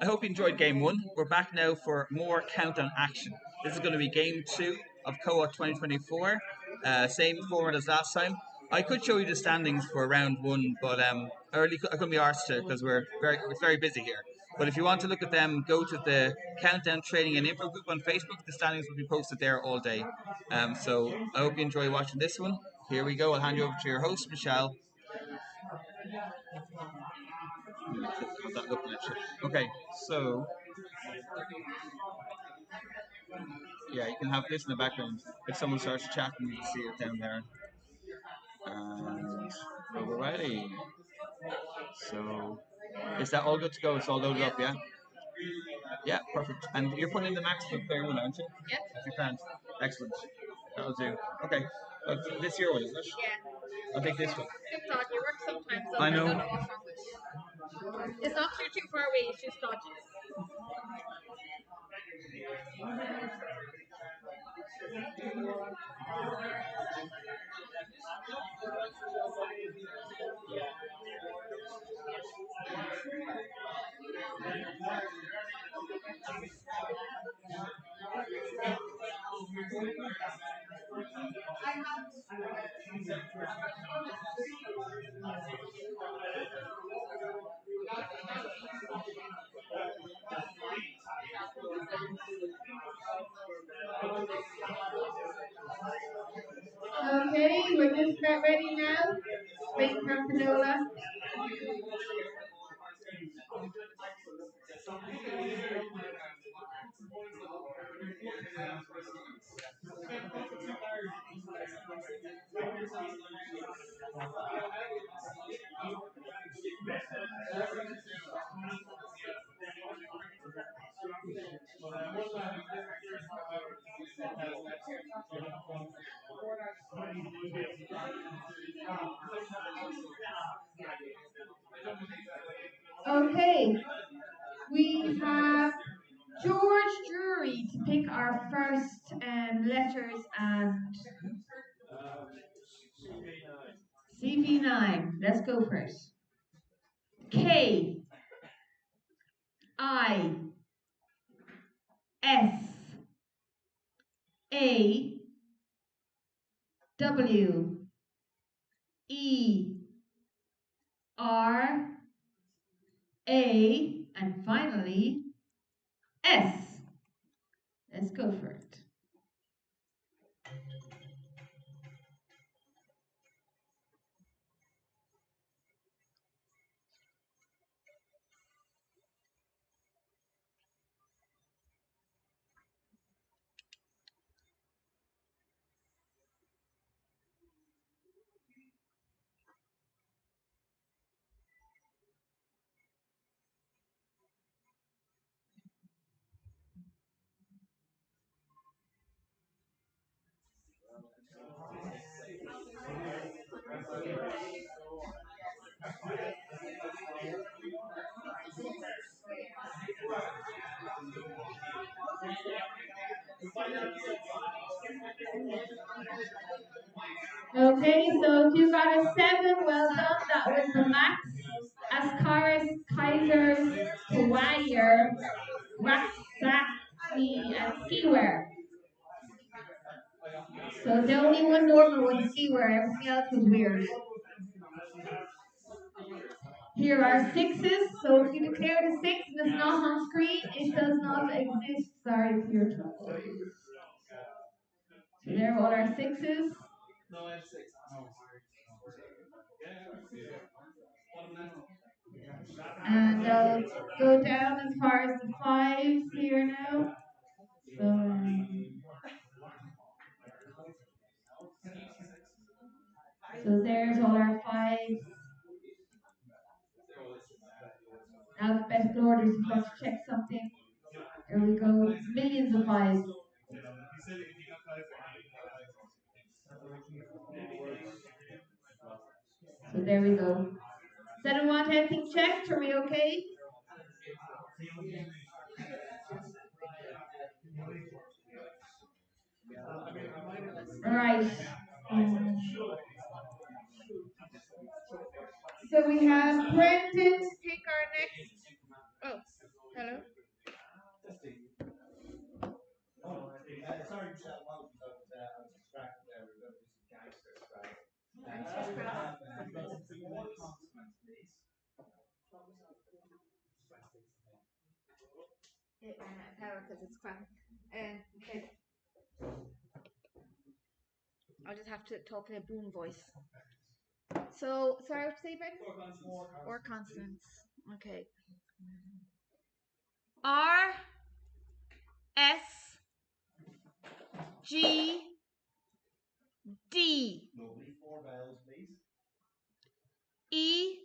I hope you enjoyed game one. We're back now for more countdown action. This is going to be game two of Co-op 2024. Same format as last time. I could show you the standings for round one, but I couldn't be arsed to because it's very busy here. But if you want to look at them, go to the Countdown Training and Info group on Facebook. The standings will be posted there all day. So I hope you enjoy watching this one. Here we go. I'll hand you over to your host, Michelle. Okay, so yeah, you can have this in the background. If someone starts chatting, you can see it down there. And alrighty. So is that all good to go? It's all loaded up, yeah? Yeah, perfect. And you're putting in the maximum player one, aren't you? Yep. If you can. Excellent. That'll do. Okay. This your one, isn't it? Yeah. I'll take this one. It's dodgy. It works sometimes, so I know. I don't know what's wrong with it. It's not too far away, it's just dodgy. Okay, we're just about ready now. Waiting for Panola. Okay, we have George Drury to pick our first letters and CV9. Let's go first. K I S A W E R A and finally S. Let's go for it. Okay, so if you got a 7, well done. That was the max. Ascaris, Kaisers, Dwyer, Raxaxi, and Seaware. So the only one normal was Seaware, everything else was weird. Here are 6s, so if you declare the 6 and it's not on screen, it does not exist. Sorry for your trouble. So there are all our 6s. And I'll go down as far as the 5s here now. So there's all our 5s. Alphabetical order, if you want to check something. There we go. Millions of 5s. So there we go. Does anyone want anything checked? Are we okay? Right. So we have Brendan to take our next. Oh, hello. It ran out of power because it's crap. Okay. I'll just have to talk in a boom voice. So, sorry, what to say, Brendan? Or consonants. Okay. R S G D. Lovely. 4 vowels, please. E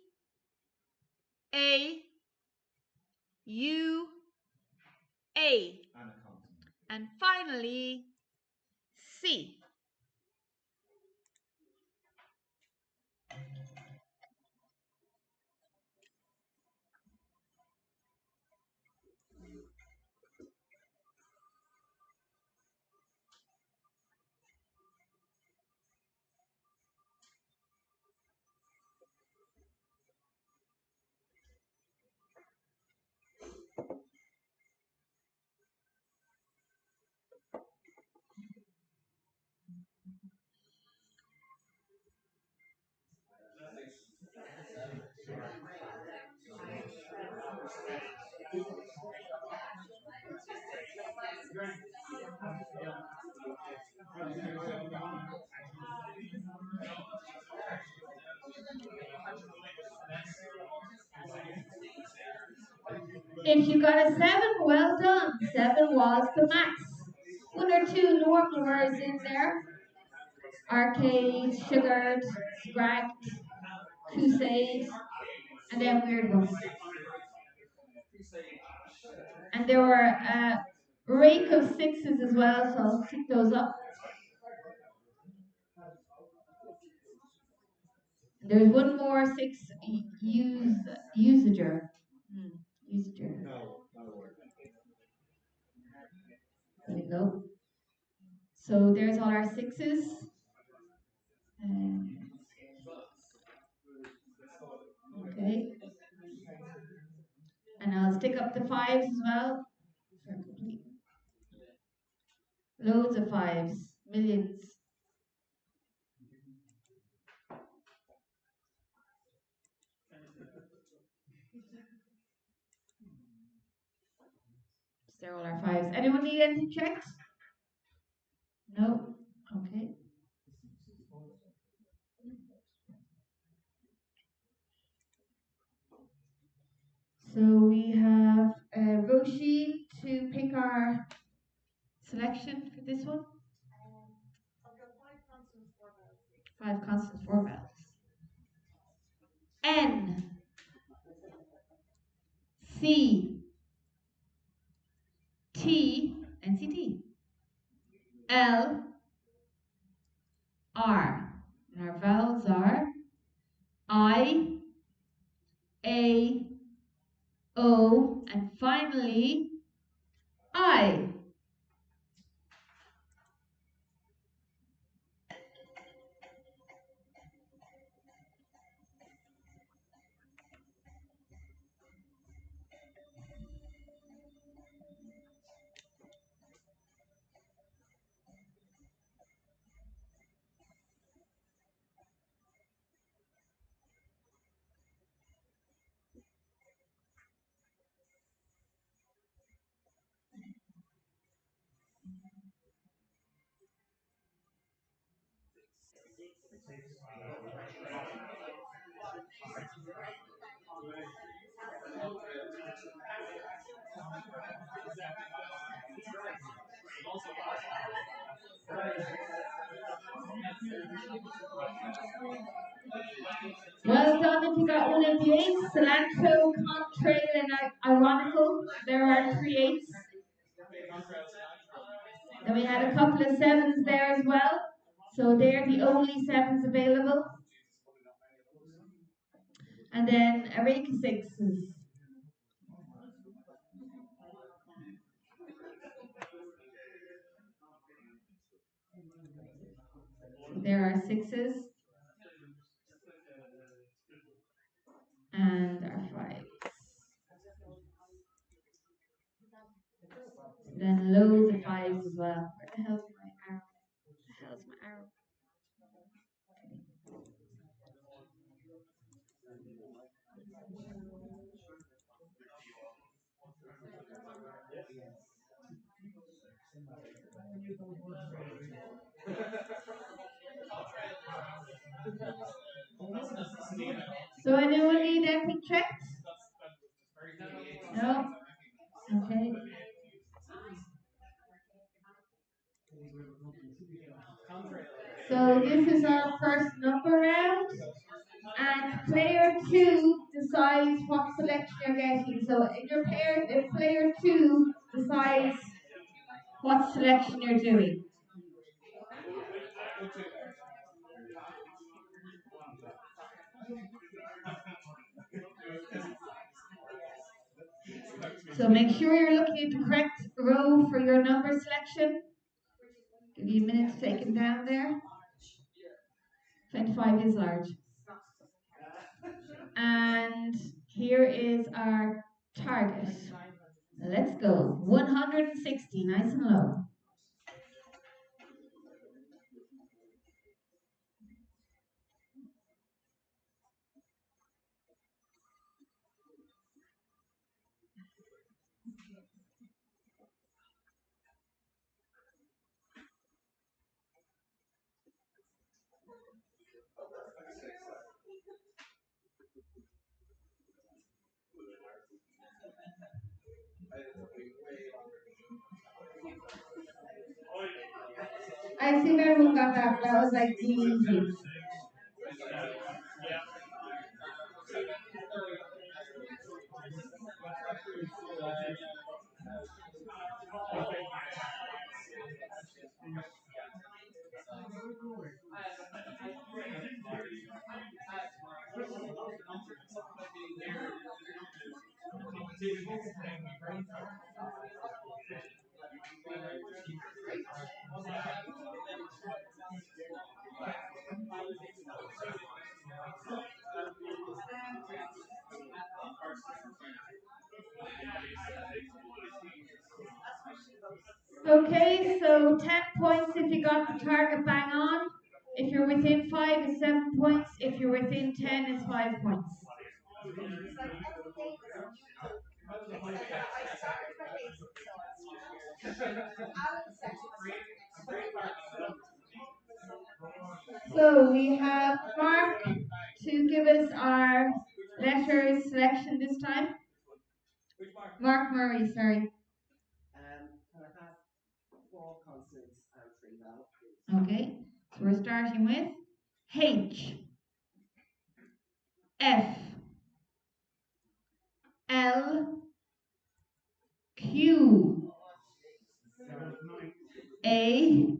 A U A. And a consonant. And finally, C. If you got a 7, well done. 7 was the max. 1 or 2 normal words in there. Arcade, sugared, scragged, crusade, and then weird ones. And there were a rake of 6s as well, so I'll pick those up. There's one more 6 usager. Usager. No, not a word. There we go. So there's all our 6s. Okay. And I'll stick up the 5s as well. Loads of 5s. Millions. There are all our 5s. Anyone need anything checked? No? Okay. So we have Roshi to pick our selection for this one. I've got 5 consonants, 4 vowels. 5 consonants, 4 vowels. N C T NCT L R, and our vowels are I A O, and finally I. Well done if you got one of the 8s, cilantro, contrail, and ironical. There are 3 8s. Then we had a couple of 7s there as well. So they're the only 7s available. And then a rake of 6s. There are 6s. And our 5s. Then loads of 5s as well. Where the hell's my arrow? Where the hell's my arrow? So anyone need anything checked? No? Okay. So this is our first number round, and player 2 decides what selection you're getting. So in your pair, if player 2 decides what selection you're doing. So make sure you're looking at the correct row for your number selection. Give you a minute to take it down there. 25 is large. And here is our target. Let's go. 160, nice and low. I think everyone got that. That was like easy. Okay, so 10 points if you got the target bang on. If you're within 5, it's 7 points. If you're within 10, it's 5 points. So we have Mark to give us our letter selection this time. Mark Murray, sorry. Can I have 4 consonants and 3 vowels, please? Okay, so we're starting with H, F, L, Q, A,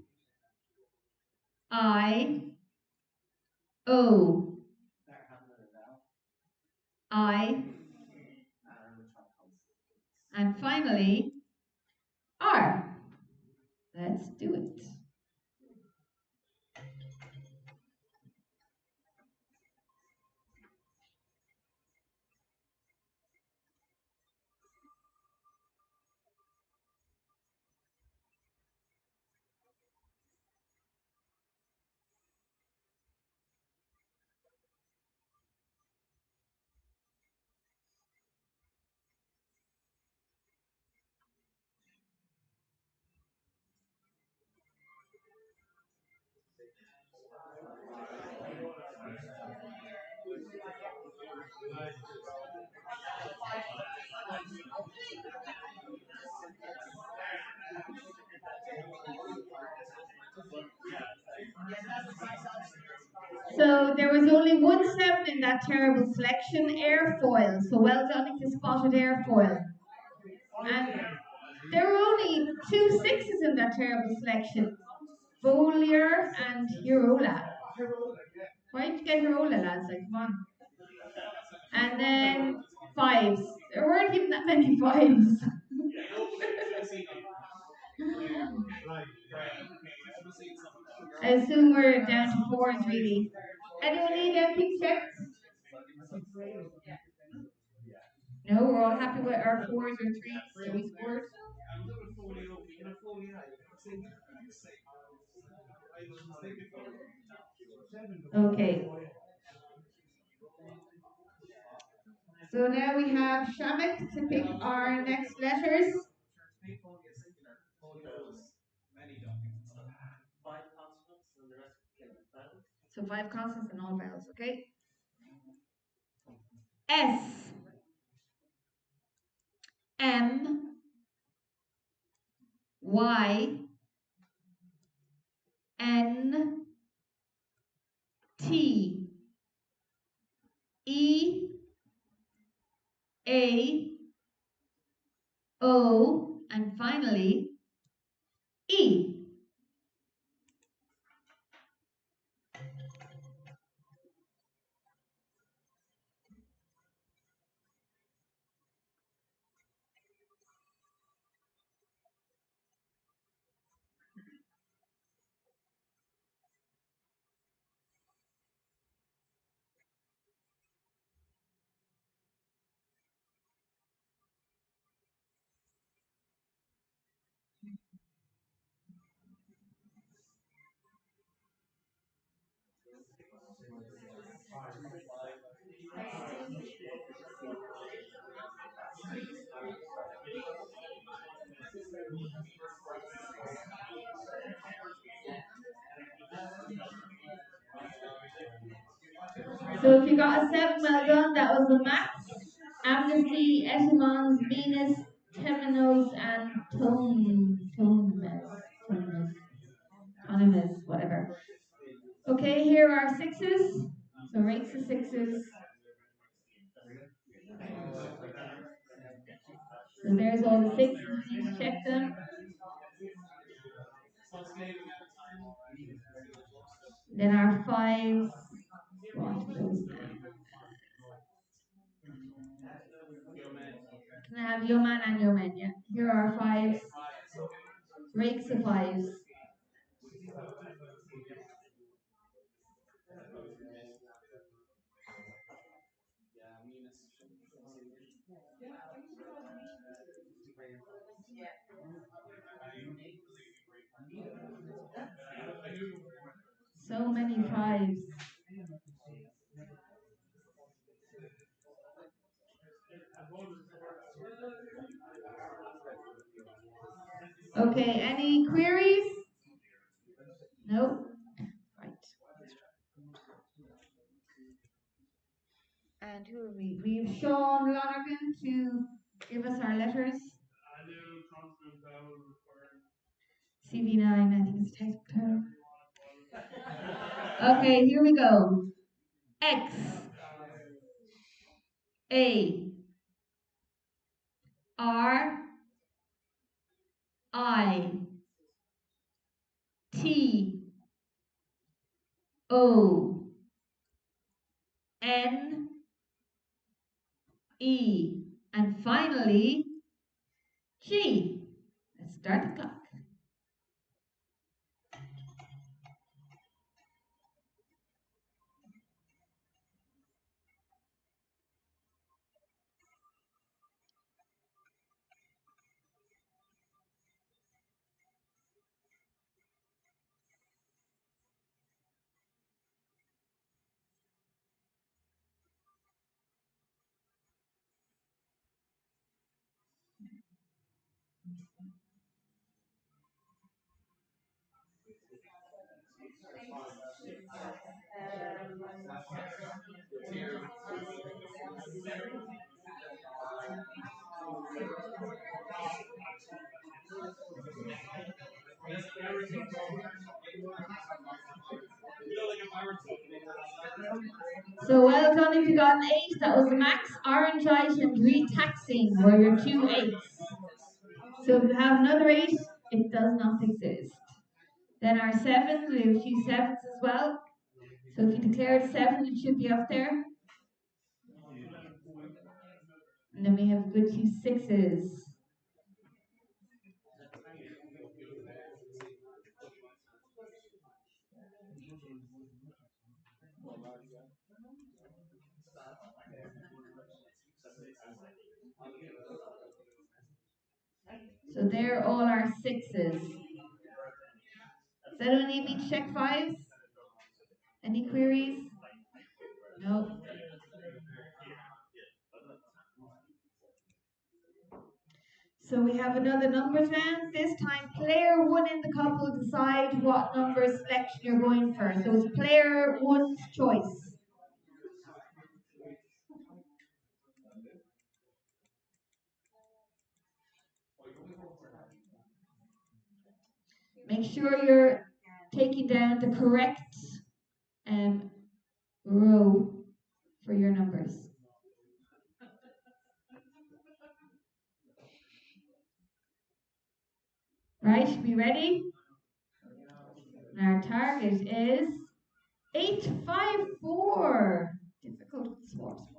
I, O, I, and finally R. Let's do it. So there was only 1 7 in that terrible selection, airfoil. So well done if you spotted airfoil. And there were only 2 6s in that terrible selection, Foliar and Hirola. Why did you get Hirola, lads? Like, come on. And then 5s. There weren't even that many 5s. I assume we're down to 4s really. Anyone need anything checked? No, we're all happy with our 4s or 3s that we scored. Okay. So now we have Shamik to pick our next letters. So 5 consonants and all vowels, okay? S, M, Y, N, T, E, A, O, and finally E. So if you got a 7, well done. That was the max. Amnesty, Etimons, Venus, Temenos, and Tonemus, whatever. Okay, here are 6s. So rates the 6s. So there's all the 6s. Please check them. Then our 5s. What are those now? Can I have your man and your men? Yeah. Here are 5s. Rakes of 5s. So many 5s. Okay, any queries? No? Right. And who are we? We have Sean Lonergan to give us our letters. CV9, I think it's text term. Okay, here we go. X, A, R, I, T, O, N, E, and finally G. Let's start the clock. So well done if you got an 8, that was the max. Orange item, retaxing were your 2 8s. So if you have another 8, it does not exist. Then our 7s, we have a few 7s as well. So if you declared 7, it should be up there. And then we have a good few 6s. So they're all our 6s. Does anyone need me to check 5s? Any queries? No. So we have another numbers round. This time, player one in the couple decide what number selection you're going for. So it's player one's choice. Make sure you're taking down the correct row for your numbers. Right, be ready? Our target is 854. Difficult, small.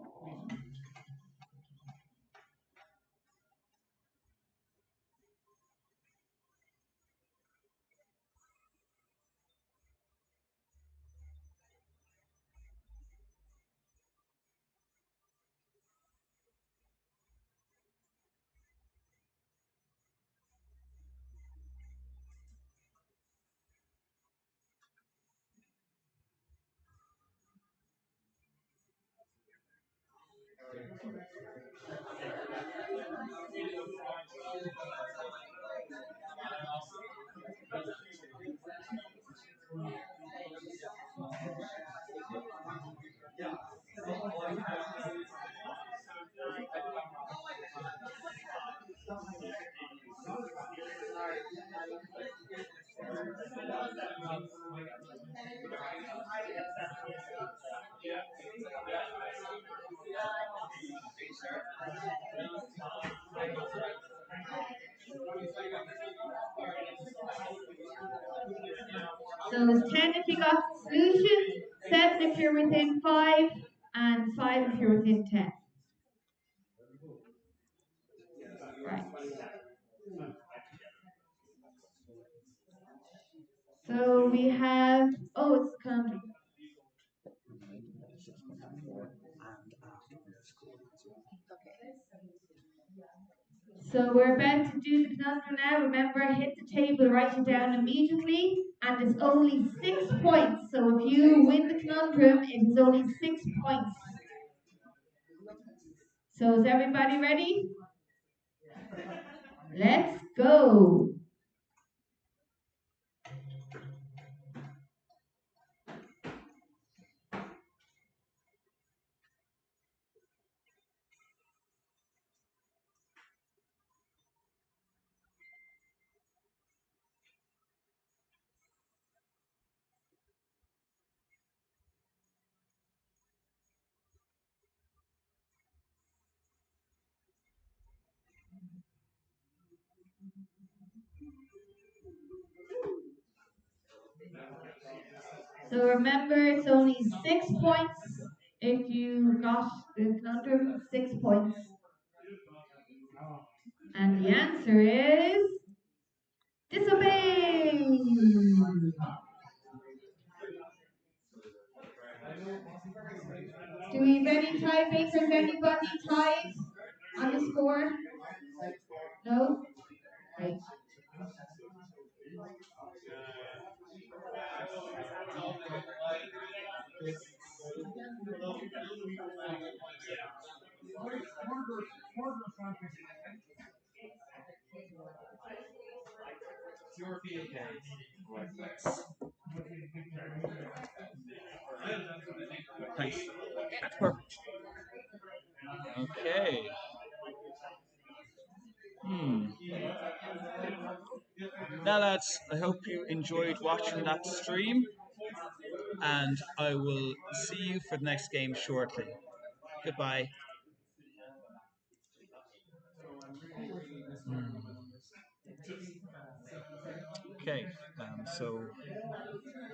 So it's 10 if you got the solution, 7 if you're within 5, and 5 if you're within 10. Right. So we have, it's country. So we're about to do the conundrum now. Remember, hit the table, write it down immediately, and it's only 6 points. So if you win the conundrum, it is only 6 points. So is everybody ready? Let's go. So remember, it's only 6 points if you got the conundrum, 6 points. And the answer is disobey. Do we have any tiebreakers? Anybody tied on the score? No? Right. Thanks. Perfect. Okay. Now, lads, I hope you enjoyed watching that stream, and I will see you for the next game shortly. Goodbye. Okay, so